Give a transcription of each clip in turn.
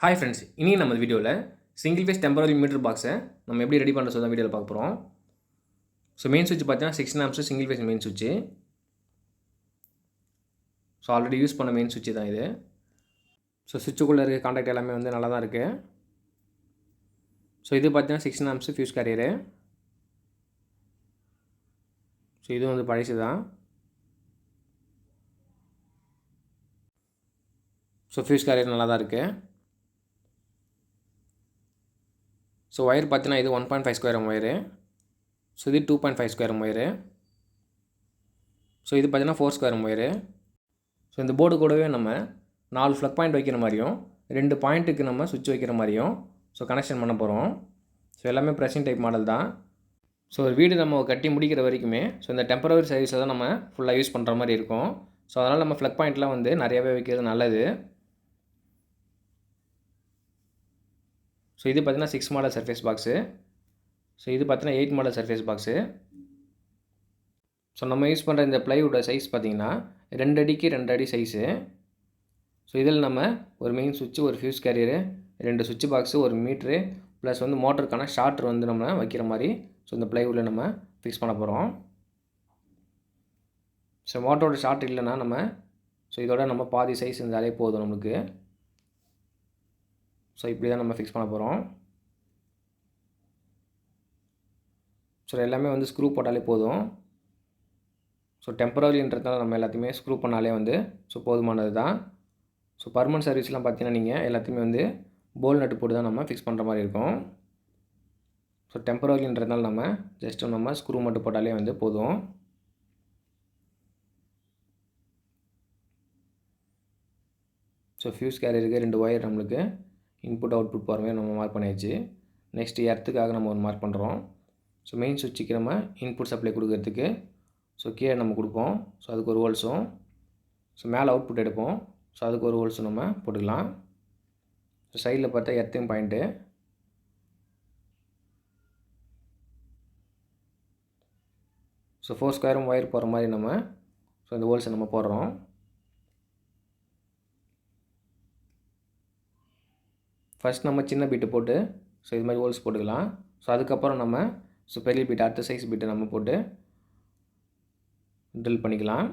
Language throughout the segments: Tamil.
ஹாய் ஃப்ரெண்ட்ஸ், இனி நம்ம வீடியோவில் சிங்கிள் ஃபேஸ் டெம்பரரி மீட்டர் பாக்ஸை நம்ம எப்படி ரெடி பண்ணுறது தான் வீடியோவில் பார்க்க போகிறோம். ஸோ மெயின் சுவிட்ச் பார்த்தீங்கன்னா 6 ஆம்ப்ஸ் சிங்கிள் ஃபேஸ் மெயின் சுவிட்ச். ஸோ ஆல்ரெடி யூஸ் பண்ண மெயின் சுவிட்ச் தான் இது. ஸோ சுவிட்சுக்குள்ளே இருக்க காண்டாக்ட் எல்லாமே வந்து நல்லா தான் இருக்குது. ஸோ இது பார்த்தீங்கன்னா 6 ஆம்ப்ஸ் ஃபியூஸ் கேரியரு. ஸோ இது வந்து பழசு தான். ஸோ ஃபியூஸ் கேரியர் நல்லா தான் இருக்குது. ஸோ ஒயர் பார்த்தீங்கன்னா இது 1.5 ஸ்கொயர் ஒயரு. ஸோ இது 2.5 ஸ்கொயர் ஒயரு. ஸோ இது பார்த்தீங்கன்னா 4 ஸ்கொயர் ஒயரு. ஸோ இந்த போர்டு கூடவே நம்ம 4 ஃப்ளக் பாயிண்ட் வைக்கிற மாதிரியும் 2 பாயிண்ட்டுக்கு நம்ம சுவிட்ச் வைக்கிற மாதிரியும் ஸோ கனெக்ஷன் பண்ண போகிறோம். ஸோ எல்லாமே ப்ரெஷிங் டைப் மாடல் தான். ஸோ ஒரு வீடு நம்ம கட்டி முடிக்கிற வரைக்குமே ஸோ இந்த டெம்பரவரி சர்வீஸை தான் நம்ம ஃபுல்லாக யூஸ் பண்ணுற மாதிரி இருக்கும். ஸோ அதனால் நம்ம ஃப்ளக் பாயிண்ட்லாம் வந்து நிறையாவே வைக்கிறது நல்லது. ஸோ இது பார்த்தீங்கன்னா 6 மாடல் சர்ஃபேஸ் பாக்ஸு. ஸோ இது பார்த்தீங்கன்னா 8 மாடல் சர்ஃபேஸ் பாக்ஸு. ஸோ நம்ம யூஸ் பண்ணுற இந்த ப்ளைவுட் சைஸ் பார்த்திங்கன்னா 2 அடிக்கு 2 அடி சைஸு. ஸோ இதில் நம்ம ஒரு மெயின் சுவிட்சு, ஒரு ஃபியூஸ் கேரியரு, 2 சுவிட்ச் பாக்ஸு, ஒரு மீட்ரு ப்ளஸ் வந்து மோட்டருக்கான ஷார்ட்ரு வந்து நம்ம வைக்கிற மாதிரி ஸோ இந்த ப்ளைவுட்டில் நம்ம ஃபிக்ஸ் பண்ண போகிறோம். ஸோ மோட்டரோட ஷார்ட் இல்லைன்னா நம்ம ஸோ இதோட நம்ம பாதி சைஸ் இருந்தாலே போதும் நம்மளுக்கு. ஸோ இப்படி தான் நம்ம ஃபிக்ஸ் பண்ண போகிறோம். ஸோ எல்லாமே வந்து ஸ்க்ரூ போட்டாலே போதும். ஸோ டெம்பரரின்றதுனால நம்ம எல்லாத்தையுமே ஸ்க்ரூ பண்ணாலே வந்து ஸோ போதுமானது தான். ஸோ பர்மனன்ட் சர்வீஸ்லாம் பார்த்தீங்கன்னா நீங்கள் எல்லாத்தையுமே வந்து போல் நட்டு போட்டு தான் நம்ம ஃபிக்ஸ் பண்ணுற மாதிரி இருக்கும். ஸோ டெம்பரரின்றதுனால நம்ம ஜஸ்ட்டு நம்ம ஸ்க்ரூ மட்டும் போட்டாலே வந்து போதும். ஸோ ஃபியூஸ் கேரியருக்கு 2 ஒயர் நம்மளுக்கு இன்புட் அவுட்புட் போகிற மாதிரி நம்ம மார்க் பண்ணியாச்சு. நெக்ஸ்ட்டு எர்த்துக்காக நம்ம ஒரு மார்க் பண்ணுறோம். ஸோ மெயின் சுவிட்சுக்கு நம்ம இன்புட் சப்ளை கொடுக்கறதுக்கு ஸோ கீழே நம்ம கொடுப்போம். ஸோ அதுக்கு ஒரு ஹோல்ஸும், ஸோ மேலே அவுட்புட் எடுப்போம். ஸோ அதுக்கு ஒரு ஹோல்ஸும் நம்ம போட்டுக்கலாம். ஸோ சைடில் பார்த்தா எர்த்திங் பாயிண்ட்டு. ஸோ 4 ஸ்கொயரும் ஒயர் போகிற மாதிரி நம்ம ஸோ இந்த ஹோல்ஸை நம்ம போடுறோம். ஃபஸ்ட் நம்ம சின்ன பீட்டு போட்டு ஸோ இது மாதிரி ஹோல்ஸ் போட்டுக்கலாம். ஸோ அதுக்கப்புறம் நம்ம ஸோ பெரிய பீட்டு அடுத்த சைஸ் பீட்டை நம்ம போட்டு ட்ரில் பண்ணிக்கலாம்.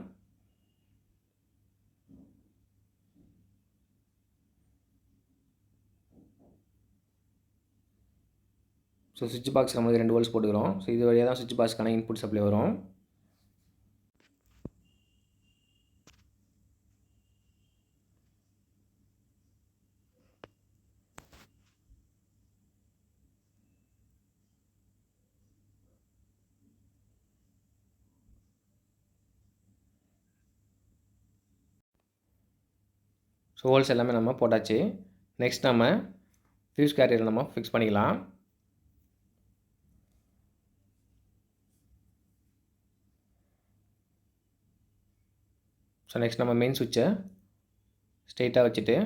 ஸோ சுவிட்ச் பாக்ஸ் நம்ம 2 ஹோல்ஸ் போட்டுக்கிறோம். ஸோ இது வழியாக தான் சுவிட்ச் பாக்ஸ்க்கான இன்புட் சப்ளை வரும். ஸோ ஹோல்ஸ் எல்லாமே நம்ம போட்டாச்சு. நெக்ஸ்ட் நம்ம ஃபியூஸ் கேரியர் நம்ம ஃபிக்ஸ் பண்ணிக்கலாம். ஸோ நெக்ஸ்ட் நம்ம மெயின் சுவிட்சை ஸ்ட்ரெயிட்டாக வச்சுட்டு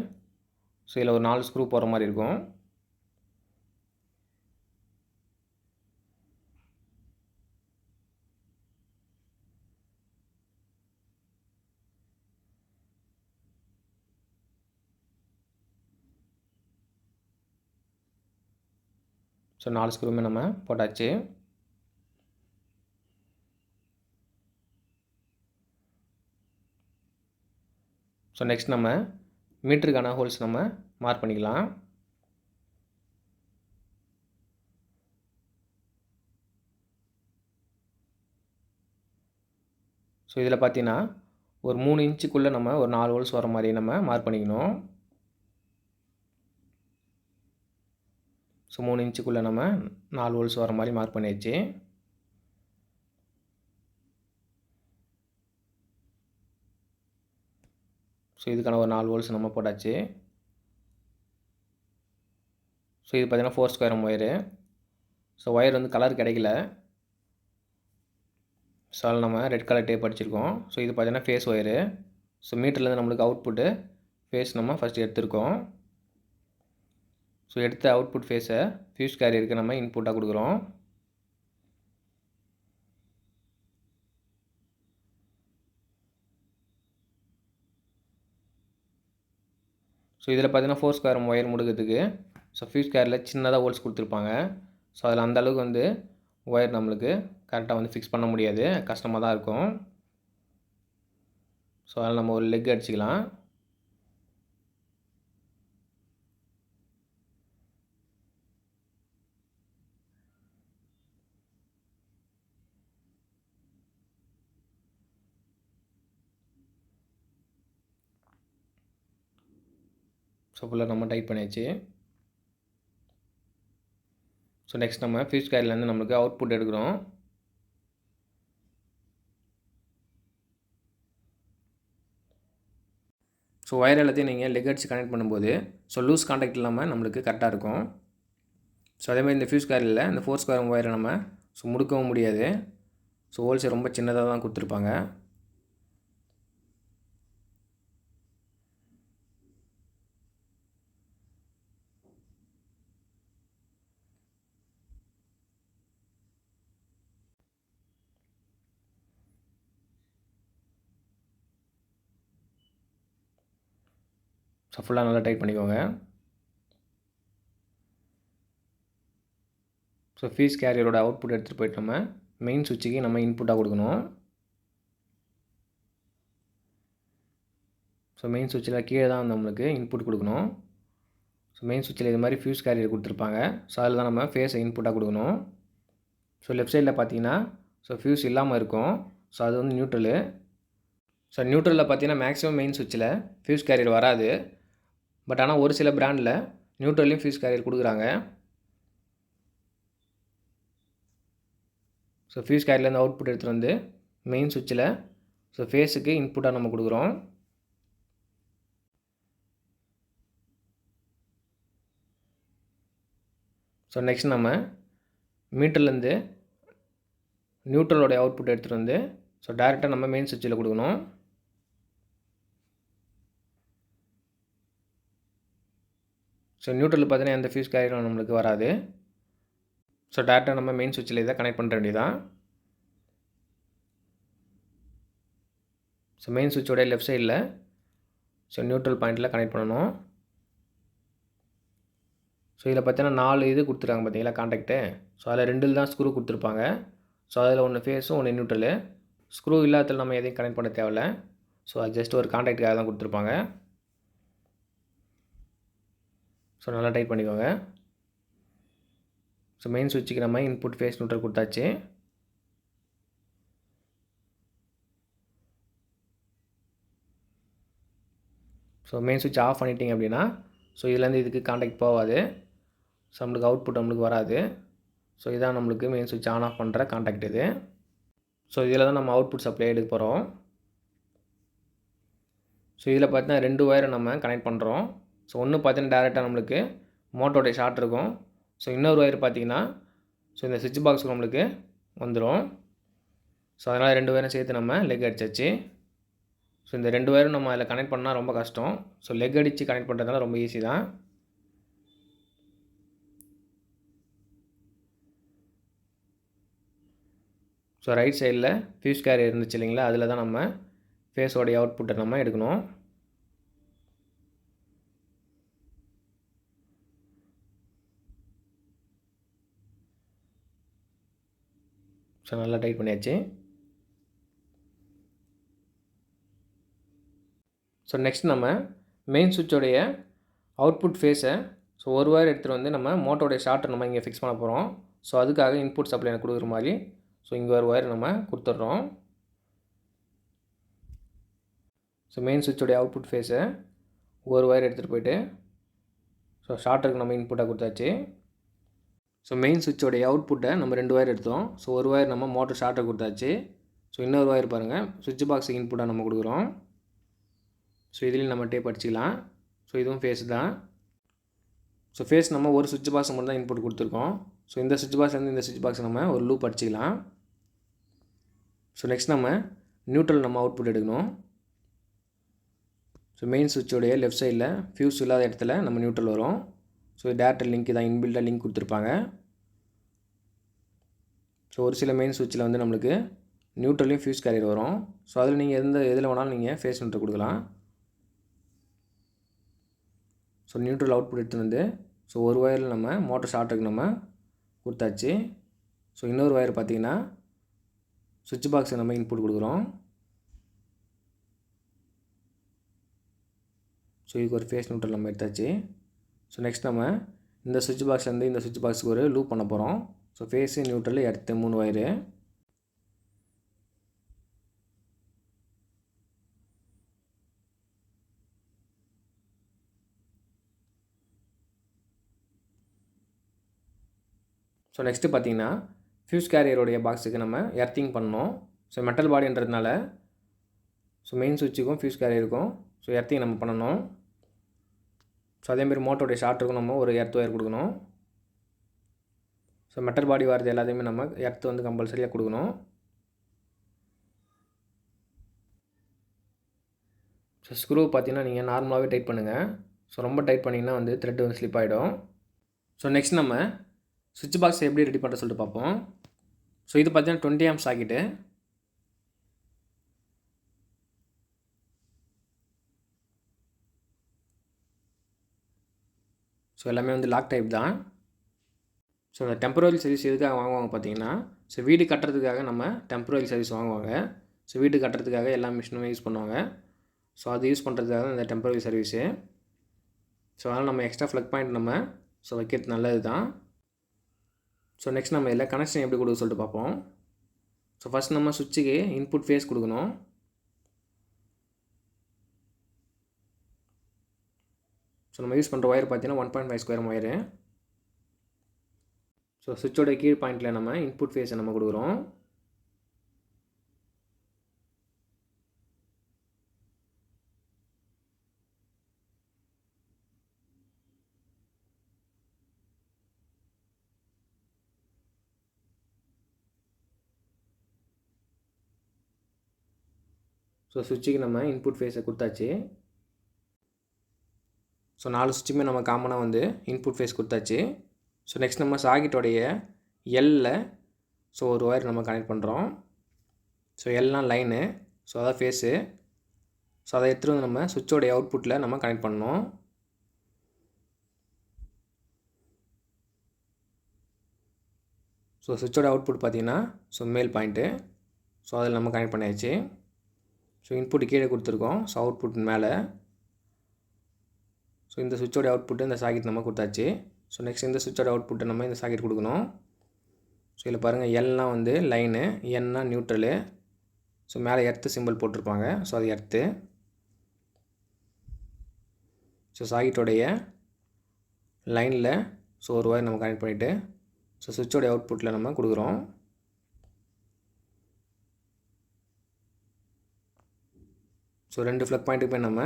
ஸோ இதில் ஒரு 4 ஸ்க்ரூ போகிற மாதிரி இருக்கும். ஸோ 4 ஸ்க்ரூமே நம்ம போட்டாச்சு. ஸோ நெக்ஸ்ட் நம்ம மீட்டருக்கான ஹோல்ஸ் நம்ம மார்க் பண்ணிக்கலாம். ஸோ இதில் பார்த்தீங்கன்னா ஒரு 3 இன்ச்சுக்குள்ளே நம்ம ஒரு 4 ஹோல்ஸ் வர மாதிரி நம்ம மார்க் பண்ணிக்கணும். ஸோ 3 இன்ச்சுக்குள்ளே நம்ம 4 ஹோல்ஸ் வர மாதிரி மார்க் பண்ணியாச்சு. ஸோ இதுக்கான ஒரு 4 ஹோல்ஸ் நம்ம போட்டாச்சு. ஸோ இது பார்த்தீங்கன்னா 4 ஸ்கொயர் ஒயரு. ஸோ ஒயர் வந்து கலர் கிடைக்கல. ஸோ அதில் நம்ம ரெட் கலர் டேப் அடிச்சிருக்கோம். ஸோ இது பார்த்தீங்கன்னா ஃபேஸ் ஒயரு. ஸோ மீட்டர்லேருந்து நம்மளுக்கு அவுட்புட்டு ஃபேஸ் நம்ம ஃபஸ்ட்டு எடுத்துருக்கோம். ஸோ எடுத்த அவுட்புட் ஃபேஸை ஃபியூஸ் கேரியருக்கு நம்ம இன்புட்டாக கொடுக்குறோம். ஸோ இதில் பார்த்தீங்கன்னா 4 ஸ்கொயர் ஒயர் முடுக்கிறதுக்கு ஸோ ஃபியூஸ் கேரியரில் சின்னதாக ஹோல்ஸ் கொடுத்துருப்பாங்க. ஸோ அதில் அந்தளவுக்கு வந்து ஒயர் நம்மளுக்கு கரெக்டாக வந்து ஃபிக்ஸ் பண்ண முடியாது, கஷ்டமாக தான் இருக்கும். ஸோ அதில் நம்ம ஒரு லெக் அடிச்சுக்கலாம். ஸோ ஃபுல்லாக நம்ம டைட் பண்ணியாச்சு. ஸோ நெக்ஸ்ட் நம்ம ஃபியூஸ் கேரியர்லேருந்து நம்மளுக்கு அவுட்புட் எடுக்கிறோம். ஸோ ஒயர் எல்லாத்தையும் நீங்கள் லெக் அடிச்சு கனெக்ட் பண்ணும்போது ஸோ லூஸ் கான்டாக்ட் இல்லாமல் நம்மளுக்கு கரெக்டாக இருக்கும். ஸோ அதேமாதிரி இந்த ஃபியூஸ் கேரியரில் இந்த 4 ஸ்கொயர் ஒயரை நம்ம ஸோ முடுக்கவும் முடியாது. ஸோ ஹோல்ஸ் ரொம்ப சின்னதாக தான் கொடுத்துருப்பாங்க. ஸோ ஃபுல்லாக நல்லா டைட் பண்ணிக்கோங்க. ஸோ ஃபியூஸ் கேரியரோட அவுட்புட் எடுத்துகிட்டு போய்ட்டு நம்ம மெயின் சுவிட்சுக்கு நம்ம இன்புட்டாக கொடுக்கணும். ஸோ மெயின் சுவிட்சில் கீழே தான் நம்மளுக்கு இன்புட் கொடுக்கணும். ஸோ மெயின் சுவிட்சில் இது மாதிரி ஃபியூஸ் கேரியர் கொடுத்துருப்பாங்க. ஸோ அதில் தான் நம்ம ஃபேஸை இன்புட்டாக கொடுக்கணும். ஸோ லெஃப்ட் சைடில் பார்த்தீங்கன்னா ஸோ ஃபியூஸ் இல்லாமல் இருக்கும். ஸோ அது வந்து நியூட்ரலு. ஸோ நியூட்ரலில் பார்த்தீங்கன்னா மேக்ஸிமம் மெயின் சுவிட்சில் ஃபியூஸ் கேரியர் வராது. பட் ஆனால் ஒரு சில பிராண்டில் நியூட்ரல்லையும் ஃபியூஸ் கேரியர் கொடுக்குறாங்க. ஸோ ஃபியூஸ் கேரியர்லேருந்து அவுட்புட் எடுத்துகிட்டு வந்து மெயின் சுவிட்சில் ஸோ ஃபேஸுக்கு இன்புட்டாக நம்ம கொடுக்குறோம். ஸோ நெக்ஸ்ட் நம்ம மீட்டர்லேருந்து நியூட்ரலோடைய அவுட்புட் எடுத்துகிட்டு வந்து ஸோ டேரெக்டாக நம்ம மெயின் சுவிட்சில் கொடுக்கணும். ஸோ நியூட்ரல் பார்த்தீங்கன்னா எந்த ஃபியூஸ் கேரியரும் நம்மளுக்கு வராது. ஸோ டேரெக்டாக நம்ம மெயின் சுவிட்சில் இதை கனெக்ட் பண்ணுற வேண்டியதான். ஸோ மெயின் சுவிட்சோடைய லெஃப்ட் சைடில் ஸோ நியூட்ரல் பாயிண்டில் கனெக்ட் பண்ணணும். ஸோ இதில் பார்த்தீங்கன்னா 4 இது கொடுத்துருக்காங்க பார்த்தீங்களா கான்டாக்ட்டு. ஸோ அதில் 2 தான் ஸ்க்ரூ கொடுத்துருப்பாங்க. ஸோ அதில் ஒன்று ஃபேஸும் ஒன்று நியூட்ரலு. ஸ்க்ரூ இல்லாததில் நம்ம எதையும் கனெக்ட் பண்ண தேவையில்ல. ஸோ அது ஜஸ்ட் ஒரு கான்டாக்டுக்காக தான் கொடுத்துருப்பாங்க. ஸோ நல்லா டைட் பண்ணிக்கோங்க. ஸோ மெயின் சுவிட்சுக்கு நம்ம இன்புட் ஃபேஸ் நியூட்ரல் கொடுத்தாச்சு. ஸோ மெயின் சுவிட்ச் ஆஃப் பண்ணிட்டீங்க அப்படின்னா ஸோ இதுலேருந்து இதுக்கு கான்டாக்ட் போகாது. ஸோ நம்மளுக்கு அவுட்புட் நம்மளுக்கு வராது. ஸோ இதான் நம்மளுக்கு மெயின் சுவிட்ச் ஆன் ஆஃப் பண்ணுற கான்டாக்ட் இது. ஸோ இதில் தான் நம்ம அவுட்புட் சப்ளை எடுக்க போகிறோம். ஸோ இதில் பார்த்தீங்கன்னா 2 ஒயரை நம்ம கனெக்ட் பண்ணுறோம். ஸோ ஒன்று பார்த்தீங்கன்னா டேரெக்டாக நம்மளுக்கு மோட்டோடைய ஷார்ட் இருக்கும். ஸோ இன்னொரு ஒயர் பார்த்தீங்கன்னா ஸோ இந்த சுவிட்ச் பாக்ஸ் நம்மளுக்கு வந்துடும். ஸோ அதனால் 2 ஒயரும் சேர்த்து நம்ம லெக் அடிச்சாச்சு. ஸோ இந்த 2 ஒயரும் நம்ம அதில் கனெக்ட் பண்ணால் ரொம்ப கஷ்டம். ஸோ லெக் அடித்து கனெக்ட் பண்ணுறதுனால ரொம்ப ஈஸி தான். ஸோ ரைட் சைடில் ஃபியூஸ் கேரியர் இருந்துச்சு இல்லைங்களா, அதில் தான் நம்ம ஃபேஸோடைய அவுட்புட்டை நம்ம எடுக்கணும். ஸோ நல்லா டைட் பண்ணியாச்சு. ஸோ நெக்ஸ்ட் நம்ம மெயின் சுவிட்சோடைய அவுட்புட் ஃபேஸை ஸோ ஒரு ஒயர் எடுத்துகிட்டு வந்து நம்ம மோட்டோடைய ஷார்ட்டை நம்ம இங்கே ஃபிக்ஸ் பண்ண போகிறோம். ஸோ அதுக்காக இன்புட் சப்ளை கொடுக்குற மாதிரி ஸோ இங்கே ஒரு ஒயர் நம்ம கொடுத்துட்றோம். ஸோ மெயின் சுவிட்சோடைய அவுட்புட் ஃபேஸை ஒரு ஒயர் எடுத்துகிட்டு போய்ட்டு ஸோ ஷார்ட்டருக்கு நம்ம இன்புட்டாக கொடுத்தாச்சு. ஸோ மெயின் சுவிட்சோடைய அவுட்புட்டை நம்ம 2 ஒயர் எடுத்தோம். ஸோ ஒரு ஒயர் நம்ம மோட்டர் ஷார்ட்டருக்கு கொடுத்தாச்சு. ஸோ இன்னொரு ஒயர் பாருங்கள் சுவிட்ச் பாக்ஸுக்கு இன்புட்டாக நம்ம கொடுக்குறோம். ஸோ இதுலேயும் நம்ம டேப் அடிச்சிக்கலாம். ஸோ இதுவும் ஃபேஸ் தான். ஸோ ஃபேஸ் நம்ம ஒரு சுவிட்ச் பாக்ஸ் மட்டும் தான் இன்புட் கொடுத்துருக்கோம். ஸோ இந்த சுவிட்ச் பாக்ஸ்லேருந்து இந்த சுவிட்ச் பாக்ஸ் நம்ம ஒரு லூப் அடிச்சிக்கலாம். ஸோ நெக்ஸ்ட் நம்ம நியூட்ரல் நம்ம அவுட்புட் எடுக்கணும். ஸோ மெயின் சுவிட்சோடைய லெஃப்ட் சைடில் ஃபியூஸ் இல்லாத இடத்துல நம்ம நியூட்ரல் வரும். ஸோ டேரக்ட் லிங்க் தான், இன்பில்டாக லிங்க் கொடுத்துருப்பாங்க. ஸோ ஒரு சில மெயின் சுவிட்சில் வந்து நம்மளுக்கு நியூட்ரலையும் ஃபியூஸ் கேரியர் வரும். ஸோ அதில் நீங்கள் எதில் வேணாலும் நீங்கள் ஃபேஸ் நியூட்ரல் கொடுக்கலாம். ஸோ நியூட்ரல் அவுட்புட் எடுத்துகிட்டு வந்து ஸோ ஒரு ஒயரில் நம்ம மோட்டர் ஷார்ட்டுக்கு நம்ம கொடுத்தாச்சு. ஸோ இன்னொரு ஒயர் பார்த்திங்கன்னா சுவிட்ச் பாக்ஸுக்கு நம்ம இன்புட் கொடுக்குறோம். ஸோ இதுக்கு ஒரு ஃபேஸ் நியூட்ரல் நம்ம எடுத்தாச்சு. ஸோ நெக்ஸ்ட் நம்ம இந்த சுவிட்ச் பாக்ஸ் வந்து இந்த சுவிட்ச் பாக்ஸுக்கு ஒரு லூப் பண்ண போகிறோம். So phase neutral earth 3 wire. So next பார்த்திங்கன்னா ஃபியூஸ் கேரியருடைய பாக்ஸுக்கு நம்ம எர்த்திங் பண்ணணும். ஸோ மெட்டல் பாடின்றதுனால ஸோ மெயின் சுவிட்சுக்கும் ஃபியூஸ் கேரியருக்கும் ஸோ எர்த்திங் நம்ம பண்ணணும். ஸோ அதேமாதிரி மோட்டருடைய ஷார்ட்டுக்கும் நம்ம ஒரு எர்த் ஒயர் கொடுக்கணும். ஸோ மெட்டல் பாடி வரது எல்லாத்தையுமே நம்ம எர்த்து வந்து கம்பல்சரியாக கொடுக்கணும். ஸோ ஸ்க்ரூ பார்த்திங்கன்னா நீங்கள் நார்மலாகவே டைட் பண்ணுங்கள். ஸோ ரொம்ப டைட் பண்ணிங்கன்னா வந்து த்ரெட் வந்து ஸ்லிப் ஆகிடும். ஸோ நெக்ஸ்ட் நம்ம சுவிட்ச் பாக்ஸ் எப்படி ரெடி பண்ணுற சொல்லிட்டு பார்ப்போம். ஸோ இது பார்த்தீங்கன்னா 20 ஆம்ப் சாக்கெட்டு. ஸோ எல்லாமே வந்து லாக் டைப் தான். ஸோ இந்த டெம்பரரி சர்வீஸ் எதுக்காக வாங்குவாங்க பார்த்தீங்கன்னா, ஸோ வீடு கட்டுறதுக்காக நம்ம டெம்பரரி சர்வீஸ் வாங்குவாங்க. ஸோ வீடு கட்டுறதுக்காக எல்லா மிஷினுமே யூஸ் பண்ணுவாங்க. ஸோ அது யூஸ் பண்ணுறதுக்காக இந்த டெம்பரரி சர்வீஸு. ஸோ அதனால் நம்ம எக்ஸ்ட்ரா ஃப்ளக் பாயிண்ட் நம்ம ஸோ வைக்கிறது நல்லது தான். ஸோ நெக்ஸ்ட் நம்ம இதில் கனெக்ஷன் எப்படி கொடுக்க சொல்லிட்டு பார்ப்போம். ஸோ ஃபஸ்ட் நம்ம சுவிட்சுக்கு இன்புட் ஃபேஸ் கொடுக்கணும். ஸோ நம்ம யூஸ் பண்ணுற ஒயர் பார்த்தீங்கன்னா 1.5 ஸ்கொயர் ஒயரு. ஸோ சுவிட்சோட கீழ் பாயிண்டில் நம்ம இன்புட் ஃபேஸை நம்ம கொடுக்குறோம். ஸோ சுவிட்சுக்கு நம்ம இன்புட் ஃபேஸை கொடுத்தாச்சு. ஸோ 4 சுவிட்சுமே நம்ம காமனாக வந்து இன்புட் ஃபேஸ் கொடுத்தாச்சு. ஸோ நெக்ஸ்ட் நம்ம சாக்கெட்டோடைய எல்லில் ஸோ ஒரு ஒயர் நம்ம கனெக்ட் பண்ணுறோம். ஸோ எல்லாம் லைனு, ஸோ அதான் ஃபேஸு. ஸோ அதை எடுத்துகிட்டு வந்து நம்ம சுவிட்சோடைய அவுட்புட்டில் நம்ம கனெக்ட் பண்ணணும். ஸோ சுவிட்சோட அவுட்புட் பார்த்திங்கன்னா ஸோ மேல் பாயிண்ட்டு. ஸோ அதில் நம்ம கனெக்ட் பண்ணியாச்சு. ஸோ இன்புட்டு கீழே கொடுத்துருக்கோம். ஸோ அவுட்புட் மேலே. ஸோ இந்த சுவிட்சோட அவுட்புட்டு இந்த சாக்கெட் நம்ம கொடுத்தாச்சு. ஸோ நெக்ஸ்ட் இந்த சுவிட்சோட அவுட்புட்டை நம்ம இந்த சாக்கெட் கொடுக்கணும். ஸோ இதில் பாருங்கள் எல்லாம் வந்து லைனு, என்னா நியூட்ரலு. ஸோ மேலே எர்த்து சிம்பிள் போட்டிருப்பாங்க. ஸோ அது எர்த்து. ஸோ சாக்கெட்டோடைய லைனில் ஸோ ஒரு ஒயர் நம்ம கனெக்ட் பண்ணிவிட்டு ஸோ சுவிட்சோடைய அவுட்புட்டில் நம்ம கொடுக்குறோம். ஸோ 2 ஃப்ளக் பாயிண்ட்டுக்குமே நம்ம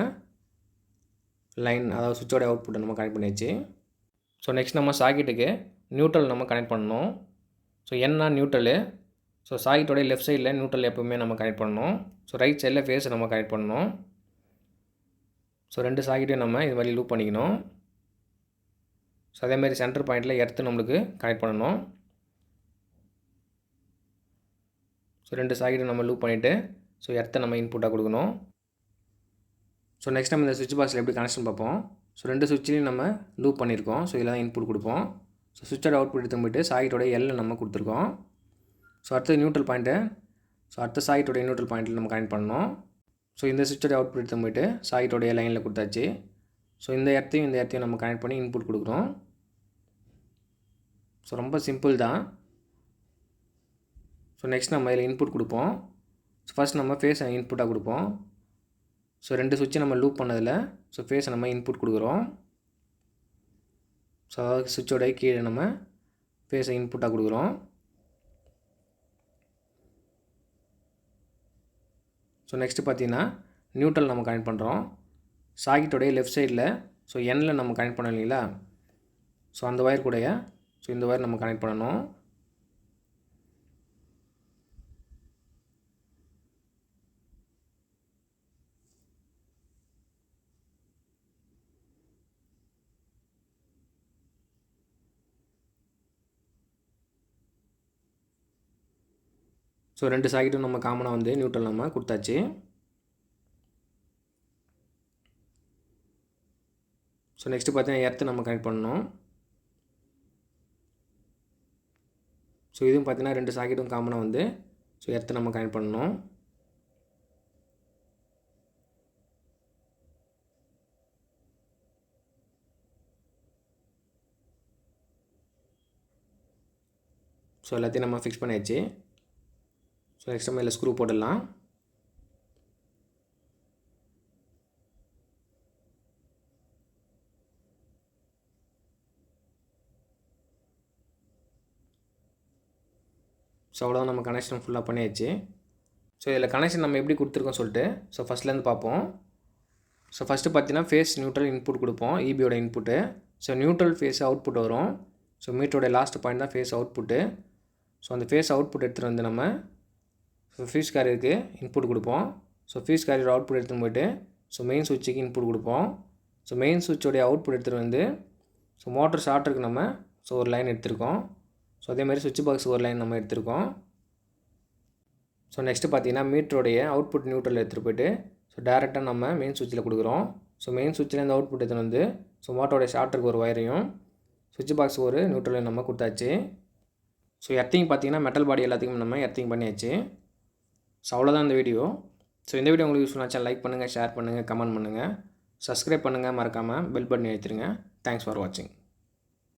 லைன் அதாவது சுவிட்சோட அவுட்புட்டை நம்ம கனெக்ட் பண்ணியாச்சு. ஸோ நெக்ஸ்ட் நம்ம சாக்கெட்டுக்கு நியூட்ரல் நம்ம கனெக்ட் பண்ணணும். ஸோ என்ன நியூட்ரலு. ஸோ சாக்கெட்டோடைய லெஃப்ட் சைடில் நியூட்ரல் எப்பவுமே நம்ம கனெக்ட் பண்ணணும். ஸோ ரைட் சைடில் ஃபேஸை நம்ம கனெக்ட் பண்ணணும். ஸோ 2 சாக்கெட்டையும் நம்ம இது மாதிரி லூப் பண்ணிக்கணும். ஸோ அதேமாதிரி சென்டர் பாயிண்டில் எர்த்து நம்மளுக்கு கனெக்ட் பண்ணணும். ஸோ 2 சாக்கெட்டும் நம்ம லூப் பண்ணிவிட்டு ஸோ எர்த்தை நம்ம இன்புட்டாக கொடுக்கணும். ஸோ நெக்ஸ்ட் நம்ம இந்த சுவிட்ச் பாக்ஸில் எப்படி கனெக்ஷன் பார்ப்போம். ஸோ 2 சுவிட்ச்லையும் நம்ம லூப் பண்ணியிருக்கோம். ஸோ இதில் தான் இன்புட் கொடுப்போம். ஸோ சுவிட்சோட அவுட்புட் எடுத்து போய்ட்டு சாக்கெட்டோட எல்லில் நம்ம கொடுத்துருக்கோம். ஸோ அடுத்தது நியூட்ரல் பாயிண்ட்டு. ஸோ அடுத்த சாக்கெட்டோடைய நியூட்ரல் பாயிண்ட்டில் நம்ம கனெக்ட் பண்ணணும். ஸோ இந்த சுவிட்சோட அவுட்புட் எடுத்து போய்ட்டு சாக்கெட்டோடைய லைனில் கொடுத்தாச்சு. ஸோ இந்த இடத்தையும் நம்ம கனெக்ட் பண்ணி இன்புட் கொடுக்குறோம். ஸோ ரொம்ப சிம்பிள் தான். ஸோ நெக்ஸ்ட் நம்ம இதில் இன்புட் கொடுப்போம். ஸோ ஃபஸ்ட் நம்ம ஃபேஸை இன்புட்டாக கொடுப்போம். ஸோ 2 சுவிட்சை நம்ம லூப் பண்ணதில் ஸோ ஃபேஸை நம்ம இன்புட் கொடுக்குறோம். ஸோ அதாவது சுவிட்சோடைய கீழே நம்ம ஃபேஸை இன்புட்டாக கொடுக்குறோம். ஸோ நெக்ஸ்ட்டு பார்த்தீங்கன்னா நியூட்ரல் நம்ம கனெக்ட் பண்ணுறோம். சாக்கெட்டோடைய லெஃப்ட் சைடில் ஸோ எண்ணில் நம்ம கனெக்ட் பண்ணோம் இல்லைங்களா. ஸோ அந்த ஒயர் கூடய ஸோ இந்த ஒயர் நம்ம கனெக்ட் பண்ணணும். ஸோ 2 சாக்கெட்டும் நம்ம காமனாக வந்து நியூட்ரல் நம்ம கொடுத்தாச்சு. ஸோ நெக்ஸ்ட்டு பார்த்தீங்கன்னா எர்த்து நம்ம கனெக்ட் பண்ணணும். ஸோ இதுவும் பார்த்தீங்கன்னா 2 சாக்கெட்டும் காமனாக வந்து எர்த்து நம்ம கனெக்ட் பண்ணணும். ஸோ எல்லாத்தையும் நம்ம ஃபிக்ஸ் பண்ணியாச்சு. ஸோ நெக்ஸ்ட் நம்ம இதில் ஸ்க்ரூ போட்டுடலாம். ஸோ அவ்வளோதான், நம்ம கனெக்ஷன் ஃபுல்லாக பண்ணியாச்சு. ஸோ இதில் கனெக்ஷன் நம்ம எப்படி கொடுத்துருக்கோம் சொல்லிட்டு ஃபஸ்ட்லேருந்து பார்ப்போம். ஸோ ஃபஸ்ட்டு பார்த்தீங்கன்னா ஃபேஸ் நியூட்ரல் இன்புட் கொடுப்போம், ஈபியோட input. So neutral phase output வரும். ஸோ மீட்டரோட லாஸ்ட் பாயிண்ட் தான் ஃபேஸ் அவுட்புட்டு. ஸோ அந்த ஃபேஸ் அவுட்புட் எடுத்துகிட்டு வந்து நம்ம ஃபியூஸ் கேரியருக்கு இன்புட் கொடுப்போம். ஸோ ஃபியூஸ் கேரியர் அவுட்புட் எடுத்துகிட்டு போய்ட்டு மெயின் சுவிட்சுக்கு இன்புட் கொடுப்போம். ஸோ மெயின் சுவிட்சோடைய அவுட்புட் எடுத்துகிட்டு வந்து மோட்டர் ஷார்ட்டருக்கு நம்ம ஒரு லைன் எடுத்திருக்கோம். ஸோ அதேமாதிரி சுவிட்ச் பாக்ஸ் ஒரு லைன் நம்ம எடுத்திருக்கோம். ஸோ நெக்ஸ்ட்டு பார்த்தீங்கன்னா மீட்டருடைய அவுட்புட் நியூட்ரல் எடுத்துகிட்டு போய்ட்டு டேரெக்டாக நம்ம மெயின் சுவிட்சில் கொடுக்குறோம். ஸோ மெயின் சுவிட்சிலேருந்து அவுட்புட் எடுத்துகிட்டு வந்து மோட்டருடைய ஷார்ட்டருக்கு ஒரு வயரையும் சுவிட்ச் பாக்ஸ் ஒரு நியூட்ரலையும் நம்ம கொடுத்தாச்சு. ஸோ எர்த்திங் பார்த்தீங்கன்னா மெட்டல் பாடி எல்லாத்துக்கும் நம்ம எர்த்திங் பண்ணியாச்சு. ஸோ அவ்வளோதான் இந்த வீடியோ. ஸோ இந்த வீடியோ உங்களுக்கு யூஸ்ஃபுல் ஆச்சா லைக் பண்ணுங்கள், ஷேர் பண்ணுங்கள், கமெண்ட் பண்ணுங்கள், சப்ஸ்கிரைப் பண்ணுங்கள், மறக்காமல் பெல் பட்டன் அழுத்திடுங்க. தேங்க்ஸ் ஃபார் வாட்சிங்.